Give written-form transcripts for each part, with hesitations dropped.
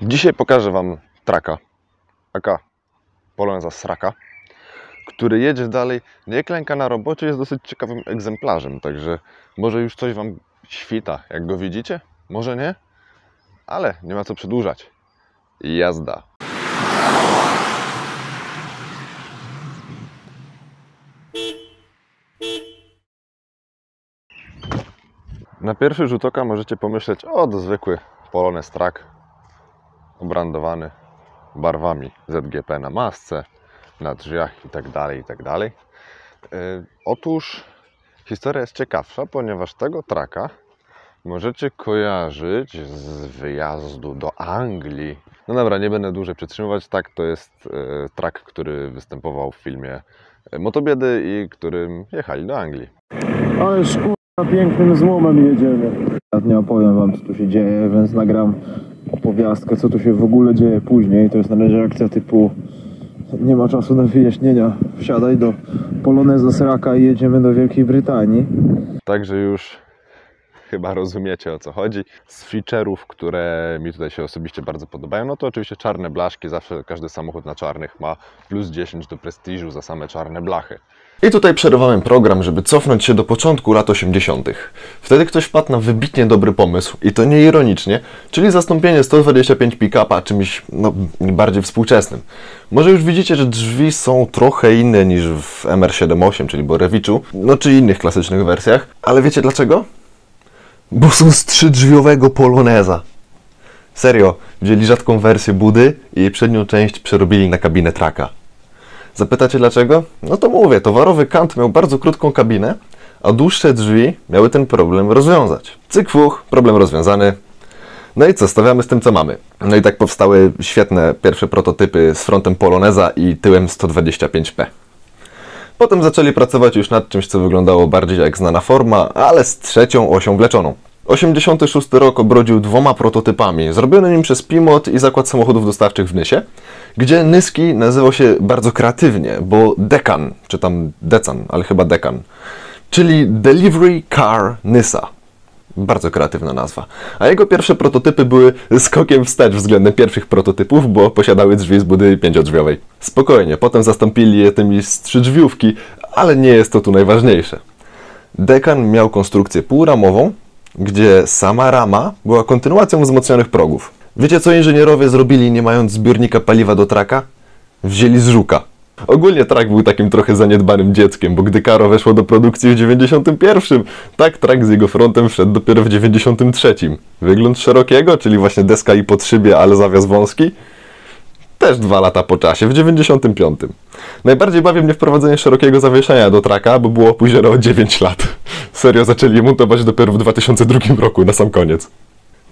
Dzisiaj pokażę Wam traka, aka Poloneza Sraka, który jedzie dalej, nie klęka na robocie, jest dosyć ciekawym egzemplarzem, także może już coś Wam świta, jak go widzicie, może nie, ale nie ma co przedłużać. Jazda! Na pierwszy rzut oka możecie pomyśleć, o, to zwykły Polonez Trak, obrandowany barwami ZGP na masce, na drzwiach itd. Otóż historia jest ciekawsza, ponieważ tego traka możecie kojarzyć z wyjazdu do Anglii. No dobra, nie będę dłużej przytrzymywać. Tak, to jest trak, który występował w filmie Motobiedy i którym jechali do Anglii. Ależ kurwa, pięknym złomem jedziemy. Ja nie opowiem wam, co tu się dzieje, więc nagram opowiastkę, co tu się w ogóle dzieje później. To jest na razie akcja typu nie ma czasu na wyjaśnienia. Wsiadaj do Poloneza Sraka i jedziemy do Wielkiej Brytanii. Także już chyba rozumiecie, o co chodzi. Z feature'ów, które mi tutaj się osobiście bardzo podobają, no to oczywiście czarne blaszki. Zawsze każdy samochód na czarnych ma plus 10 do prestiżu za same czarne blachy. I tutaj przerwałem program, żeby cofnąć się do początku lat 80. Wtedy ktoś wpadł na wybitnie dobry pomysł, i to nie ironicznie, czyli zastąpienie 125 pick-upa czymś bardziej współczesnym. Może już widzicie, że drzwi są trochę inne niż w MR78, czyli Borewiczu, no czy innych klasycznych wersjach, ale wiecie dlaczego? Bo są z trzydrzwiowego Poloneza. Serio, wzięli rzadką wersję Budy i jej przednią część przerobili na kabinę traka. Zapytacie dlaczego? No to mówię, towarowy Kant miał bardzo krótką kabinę, a dłuższe drzwi miały ten problem rozwiązać. Cyk fuch, problem rozwiązany. No i co, stawiamy z tym co mamy. No i tak powstały świetne pierwsze prototypy z frontem Poloneza i tyłem 125p. Potem zaczęli pracować już nad czymś, co wyglądało bardziej jak znana forma, ale z trzecią osią wleczoną. 86 rok obrodził dwoma prototypami, zrobionymi przez Pimot i Zakład Samochodów Dostawczych w Nysie, gdzie Nyski nazywał się bardzo kreatywnie, bo Decan, czy tam Decan, ale chyba Decan, czyli Delivery Car Nysa. Bardzo kreatywna nazwa. A jego pierwsze prototypy były skokiem wstecz względem pierwszych prototypów, bo posiadały drzwi z budy pięciodrzwiowej. Spokojnie, potem zastąpili je tymi z trzydrzwiówki, ale nie jest to tu najważniejsze. Decan miał konstrukcję półramową, gdzie sama rama była kontynuacją wzmocnionych progów. Wiecie co inżynierowie zrobili, nie mając zbiornika paliwa do traka? Wzięli z żuka. Ogólnie trak był takim trochę zaniedbanym dzieckiem, bo gdy Karo weszło do produkcji w 91, tak trak z jego frontem wszedł dopiero w 93. Wygląd szerokiego, czyli właśnie deska i podszybie, ale zawias wąski? Też 2 lata po czasie, w 95. Najbardziej bawi mnie wprowadzenie szerokiego zawieszenia do traka, bo było opóźnione o 9 lat. Serio, zaczęli je montować dopiero w 2002 roku, na sam koniec.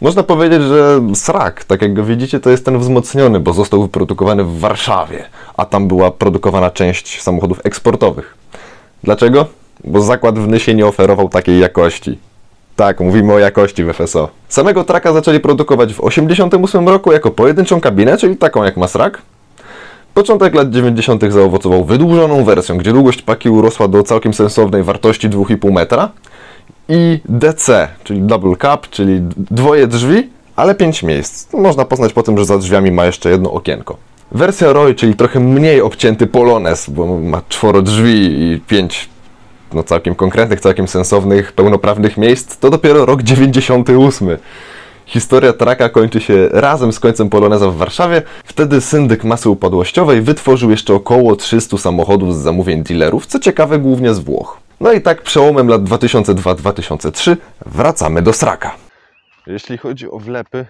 Można powiedzieć, że Srak, tak jak go widzicie, to jest ten wzmocniony, bo został wyprodukowany w Warszawie, a tam była produkowana część samochodów eksportowych. Dlaczego? Bo zakład w Nysie nie oferował takiej jakości. Tak, mówimy o jakości w FSO. Samego traka zaczęli produkować w 1988 roku jako pojedynczą kabinę, czyli taką jak ma Srak. Początek lat 90. zaowocował wydłużoną wersją, gdzie długość paki urosła do całkiem sensownej wartości 2,5 metra. I DC, czyli Double Cab, czyli dwoje drzwi, ale 5 miejsc. Można poznać po tym, że za drzwiami ma jeszcze jedno okienko. Wersja Roy, czyli trochę mniej obcięty Polonez, bo ma 4 drzwi i 5 całkiem konkretnych, całkiem sensownych, pełnoprawnych miejsc, to dopiero rok 98. Historia traka kończy się razem z końcem Poloneza w Warszawie. Wtedy syndyk masy upadłościowej wytworzył jeszcze około 300 samochodów z zamówień dealerów, co ciekawe głównie z Włoch. No i tak przełomem lat 2002-2003 wracamy do Sraka. Jeśli chodzi o wlepy,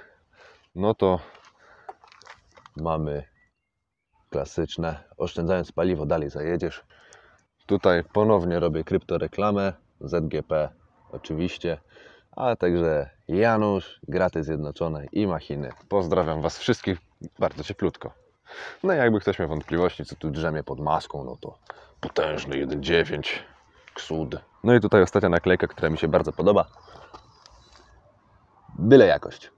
no to mamy klasyczne, oszczędzając paliwo dalej zajedziesz. Tutaj ponownie robię kryptoreklamę, ZGP oczywiście, ale także Janusz, Graty Zjednoczone i Machiny. Pozdrawiam Was wszystkich bardzo cieplutko. No i jakby ktoś miał wątpliwości, co tu drzemie pod maską, no to potężny 1.9 Ksud. No i tutaj ostatnia naklejka, która mi się bardzo podoba. Byle jakość.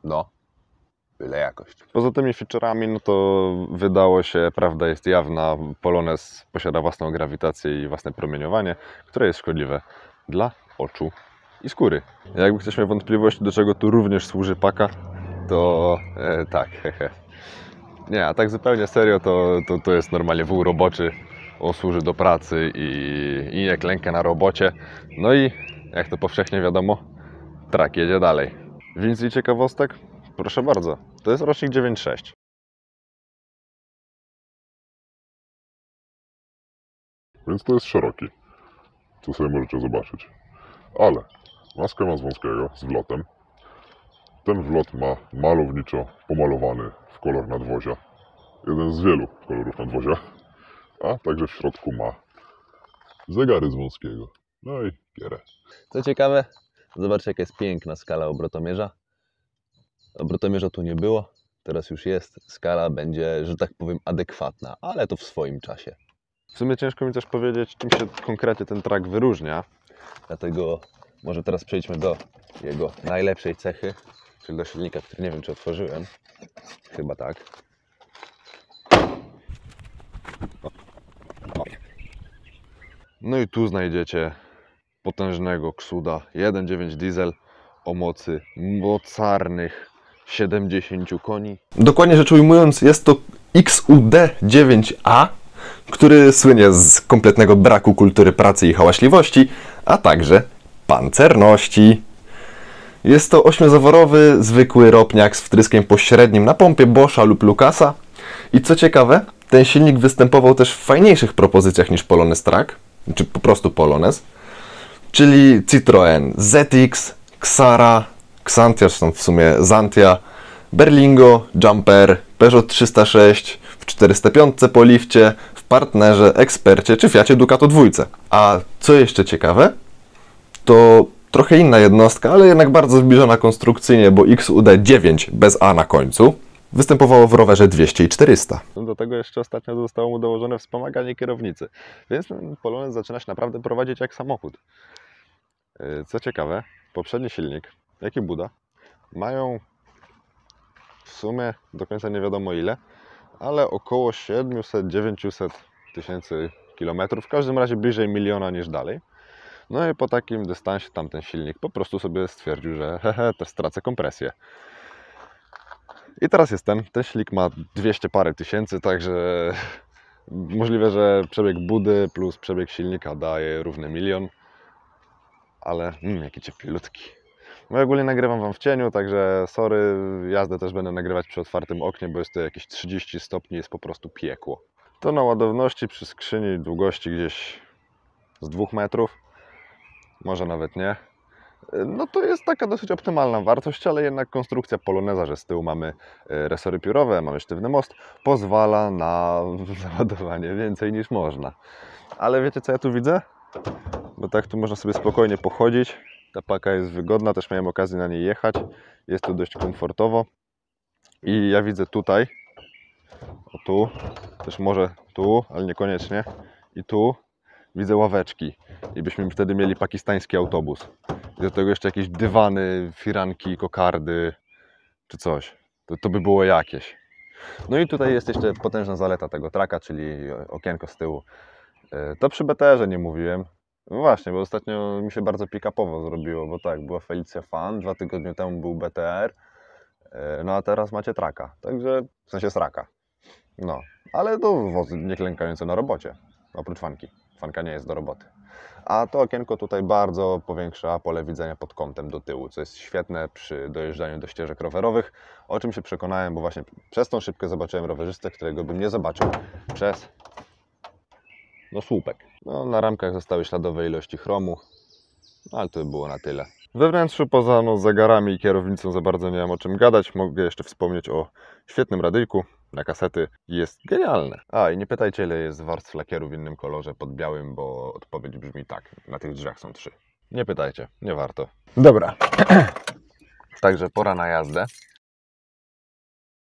No, byle jakość. Poza tymi feature'ami, no to wydało się, prawda jest jawna, Polonez posiada własną grawitację i własne promieniowanie, które jest szkodliwe dla oczu. i skóry. Jakby ktoś miał wątpliwości, do czego tu również służy paka, to tak, hehe. Nie, a tak zupełnie serio, to jest normalnie wół roboczy. On służy do pracy i nie klęka na robocie. No i jak to powszechnie wiadomo, trak jedzie dalej. Więcej ciekawostek? Proszę bardzo. To jest rocznik 9.6. Więc to jest szeroki, co sobie możecie zobaczyć. Ale maskę ma z wąskiego, z wlotem. Ten wlot ma malowniczo pomalowany w kolor nadwozia. Jeden z wielu kolorów nadwozia. A także w środku ma zegary z wąskiego. No i gierę. Co ciekawe, zobaczcie jaka jest piękna skala obrotomierza. Obrotomierza tu nie było, teraz już jest. Skala będzie, że tak powiem, adekwatna, ale to w swoim czasie. W sumie ciężko mi też powiedzieć, czym się konkretnie ten trak wyróżnia. Dlatego może teraz przejdźmy do jego najlepszej cechy, czyli do silnika, który nie wiem, czy otworzyłem. Chyba tak. No i tu znajdziecie potężnego Xooda 1.9 diesel o mocy mocarnych 70 koni. Dokładnie rzecz ujmując, jest to XUD9A, który słynie z kompletnego braku kultury pracy i hałaśliwości, a także pancerności. Jest to 8-zaworowy, zwykły ropniak z wtryskiem pośrednim na pompie Boscha lub Lucasa. I co ciekawe, ten silnik występował też w fajniejszych propozycjach niż Polonez Track, czy po prostu Polonez, czyli Citroën ZX, Xara, Xantia, czy tam w sumie Xantia, Berlingo, Jumper, Peugeot 306, w 405 po lifcie, w Partnerze, Expercie czy Fiacie Ducato 2. A co jeszcze ciekawe, to trochę inna jednostka, ale jednak bardzo zbliżona konstrukcyjnie, bo XUD9 bez A na końcu występowało w rowerze 200 i 400. Do tego jeszcze ostatnio zostało mu dołożone wspomaganie kierownicy, więc ten Polonez zaczyna się naprawdę prowadzić jak samochód. Co ciekawe, poprzedni silnik, jak i Buda, mają w sumie do końca nie wiadomo ile, ale około 700-900 tysięcy kilometrów, w każdym razie bliżej miliona niż dalej. No i po takim dystansie tamten silnik po prostu sobie stwierdził, że też stracę kompresję. I teraz jest ten silnik ma 200 parę tysięcy, także możliwe, że przebieg Budy plus przebieg silnika daje równy 1 000 000. Ale jaki cieplutki. No ja ogólnie nagrywam Wam w cieniu, także sorry, jazdę też będę nagrywać przy otwartym oknie, bo jest to jakieś 30 stopni, jest po prostu piekło. To na ładowności przy skrzyni długości gdzieś z 2 metrów, może nawet nie. No to jest taka dosyć optymalna wartość, ale jednak konstrukcja Poloneza, że z tyłu mamy resory piórowe, mamy sztywny most, pozwala na załadowanie więcej niż można. Ale wiecie co ja tu widzę? Bo tak tu można sobie spokojnie pochodzić. Ta paka jest wygodna, też miałem okazję na niej jechać. Jest tu dość komfortowo. I ja widzę tutaj, o tu, też może tu, ale niekoniecznie. I tu widzę ławeczki. I byśmy wtedy mieli pakistański autobus. I do tego jeszcze jakieś dywany, firanki, kokardy, czy coś. To by było jakieś. No i tutaj jest jeszcze potężna zaleta tego traka, czyli okienko z tyłu. To przy BTR-ze nie mówiłem. No właśnie, bo ostatnio mi się bardzo pick-upowo zrobiło, bo tak, była Felicia Fan, 2 tygodnie temu był BTR, no a teraz macie traka, także w sensie sraka. No, ale to wozy nie klękające na robocie, oprócz fanki. Fanka nie jest do roboty. A to okienko tutaj bardzo powiększa pole widzenia pod kątem do tyłu, co jest świetne przy dojeżdżaniu do ścieżek rowerowych, o czym się przekonałem, bo właśnie przez tą szybkę zobaczyłem rowerzystę, którego bym nie zobaczył przez słupek. No, na ramkach zostały śladowe ilości chromu, ale to było na tyle. We wnętrzu poza zegarami i kierownicą za bardzo nie mam o czym gadać. Mogę jeszcze wspomnieć o świetnym radyjku na kasety. Jest genialne. A i nie pytajcie, ile jest warstw lakieru w innym kolorze pod białym, bo odpowiedź brzmi tak. Na tych drzwiach są 3. Nie pytajcie, nie warto. Dobra. Także pora na jazdę.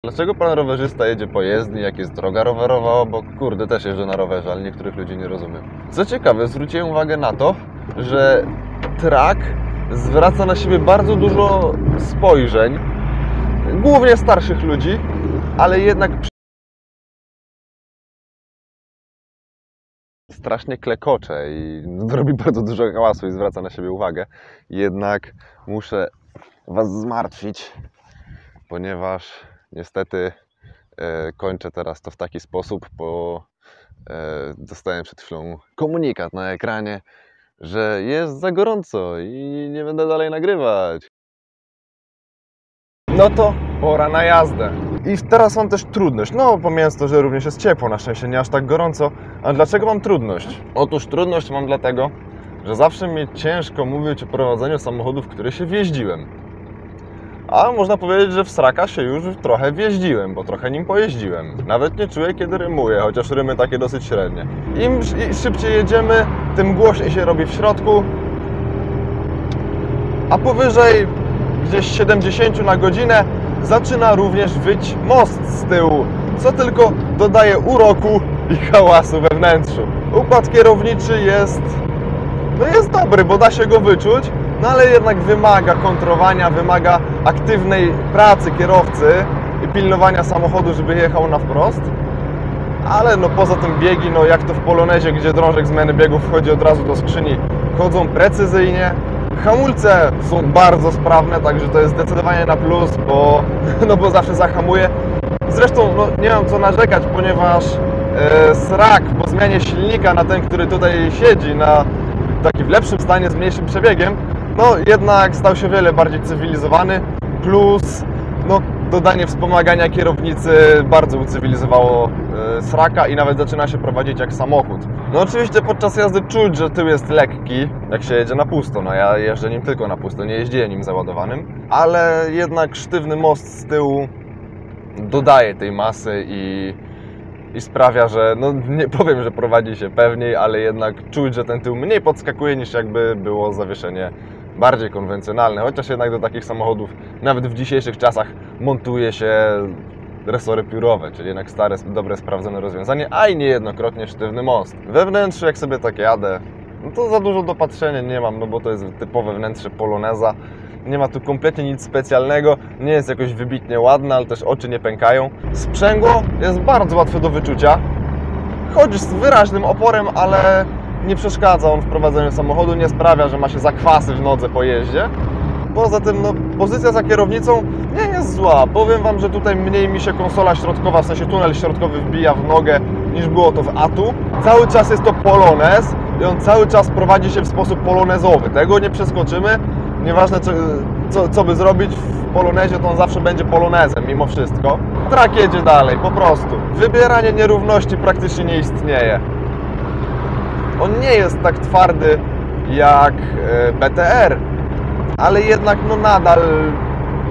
Dlaczego pan rowerzysta jedzie po jezdni, jak jest droga rowerowa obok? Kurde, też jeżdżę na rowerze, ale niektórych ludzi nie rozumiem. Co ciekawe, zwróciłem uwagę na to, że trak zwraca na siebie bardzo dużo spojrzeń, głównie starszych ludzi, ale jednak strasznie klekocze i robi bardzo dużo hałasu i zwraca na siebie uwagę. Jednak muszę Was zmartwić, ponieważ niestety kończę teraz to w taki sposób, bo dostałem przed chwilą komunikat na ekranie, że jest za gorąco i nie będę dalej nagrywać. No to pora na jazdę. I teraz mam też trudność. No, pomijając to, że również jest ciepło, na szczęście nie aż tak gorąco. A dlaczego mam trudność? Otóż trudność mam dlatego, że zawsze mi ciężko mówić o prowadzeniu samochodu, w który się wjeździłem. A można powiedzieć, że w sraka się już trochę wjeździłem, bo trochę nim pojeździłem. Nawet nie czuję, kiedy rymuję, chociaż rymy takie dosyć średnie. Im szybciej jedziemy, tym głośniej się robi w środku. A powyżej gdzieś 70 na godzinę zaczyna również wyć most z tyłu, co tylko dodaje uroku i hałasu we wnętrzu. Układ kierowniczy jest dobry, bo da się go wyczuć, no ale jednak wymaga kontrowania, wymaga aktywnej pracy kierowcy i pilnowania samochodu, żeby jechał na wprost. Ale no poza tym biegi, no jak to w Polonezie, gdzie drążek zmiany biegów wchodzi od razu do skrzyni, chodzą precyzyjnie. Hamulce są bardzo sprawne, także to jest zdecydowanie na plus, bo zawsze zahamuję. Zresztą no, nie mam co narzekać, ponieważ srak po zmianie silnika na ten, który tutaj siedzi, na taki w lepszym stanie, z mniejszym przebiegiem, no jednak stał się wiele bardziej cywilizowany, plus no, dodanie wspomagania kierownicy bardzo ucywilizowało sraka i nawet zaczyna się prowadzić jak samochód. No oczywiście podczas jazdy czuć, że tył jest lekki, jak się jedzie na pusto. No ja jeżdżę nim tylko na pusto, nie jeździłem nim załadowanym, ale jednak sztywny most z tyłu dodaje tej masy i sprawia, że no nie powiem, że prowadzi się pewniej, ale jednak czuć, że ten tył mniej podskakuje niż jakby było zawieszenie bardziej konwencjonalne, chociaż jednak do takich samochodów nawet w dzisiejszych czasach montuje się resory piórowe, czyli jednak stare, dobre, sprawdzone rozwiązanie, a i niejednokrotnie sztywny most. We wnętrzu, jak sobie tak jadę, no to za dużo do patrzenia nie mam, no bo to jest typowe wnętrze Poloneza. Nie ma tu kompletnie nic specjalnego, nie jest jakoś wybitnie ładne, ale też oczy nie pękają. Sprzęgło jest bardzo łatwe do wyczucia. Chodzi z wyraźnym oporem, ale nie przeszkadza on w prowadzeniu samochodu, nie sprawia, że ma się zakwasy w nodze po jeździe. Poza tym no, pozycja za kierownicą nie jest zła. Powiem Wam, że tutaj mniej mi się konsola środkowa, w sensie tunel środkowy wbija w nogę niż było to w Atu. Cały czas jest to Polonez i on cały czas prowadzi się w sposób polonezowy. Tego nie przeskoczymy. Nieważne co by zrobić w Polonezie, to on zawsze będzie Polonezem mimo wszystko. Trak jedzie dalej, po prostu. Wybieranie nierówności praktycznie nie istnieje. On nie jest tak twardy jak BTR, ale jednak no nadal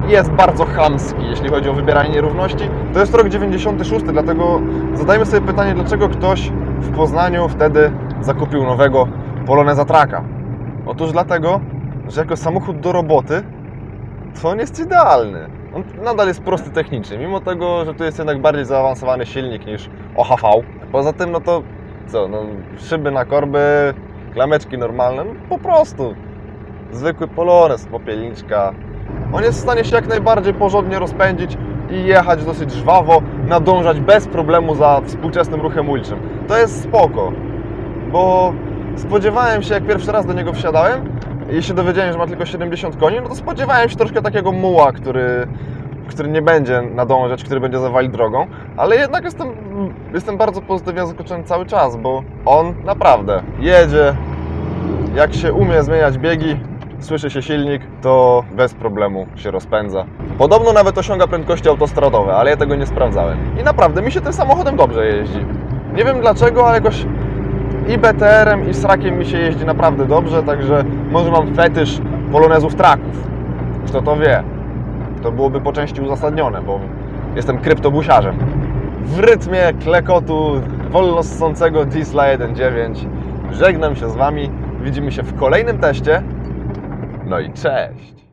jest bardzo chamski, jeśli chodzi o wybieranie nierówności. To jest rok 96, dlatego zadajmy sobie pytanie, dlaczego ktoś w Poznaniu wtedy zakupił nowego Poloneza Traka. Otóż dlatego, że jako samochód do roboty to on jest idealny. On nadal jest prosty technicznie, mimo tego, że tu jest jednak bardziej zaawansowany silnik niż OHV. Poza tym, no to co, no, szyby na korby, klameczki normalne, no, po prostu zwykły Polonez, popielniczka. On jest w stanie się jak najbardziej porządnie rozpędzić i jechać dosyć żwawo, nadążać bez problemu za współczesnym ruchem ulicznym. To jest spoko, bo spodziewałem się, jak pierwszy raz do niego wsiadałem i się dowiedziałem, że ma tylko 70 koni, no to spodziewałem się troszkę takiego muła, który nie będzie nadążać, który będzie zawalić drogą, ale jednak jestem bardzo pozytywnie zaskoczony cały czas, bo on naprawdę jedzie, jak się umie zmieniać biegi, słyszy się silnik, to bez problemu się rozpędza. Podobno nawet osiąga prędkości autostradowe, ale ja tego nie sprawdzałem. I naprawdę mi się tym samochodem dobrze jeździ. Nie wiem dlaczego, ale jakoś i BTR-em, i srakiem mi się jeździ naprawdę dobrze, także może mam fetysz Polonezów traków. Kto to wie? To byłoby po części uzasadnione, bo jestem kryptobusiarzem. W rytmie klekotu wolno ssącego Diesla 1.9 żegnam się z Wami. Widzimy się w kolejnym teście. No i cześć!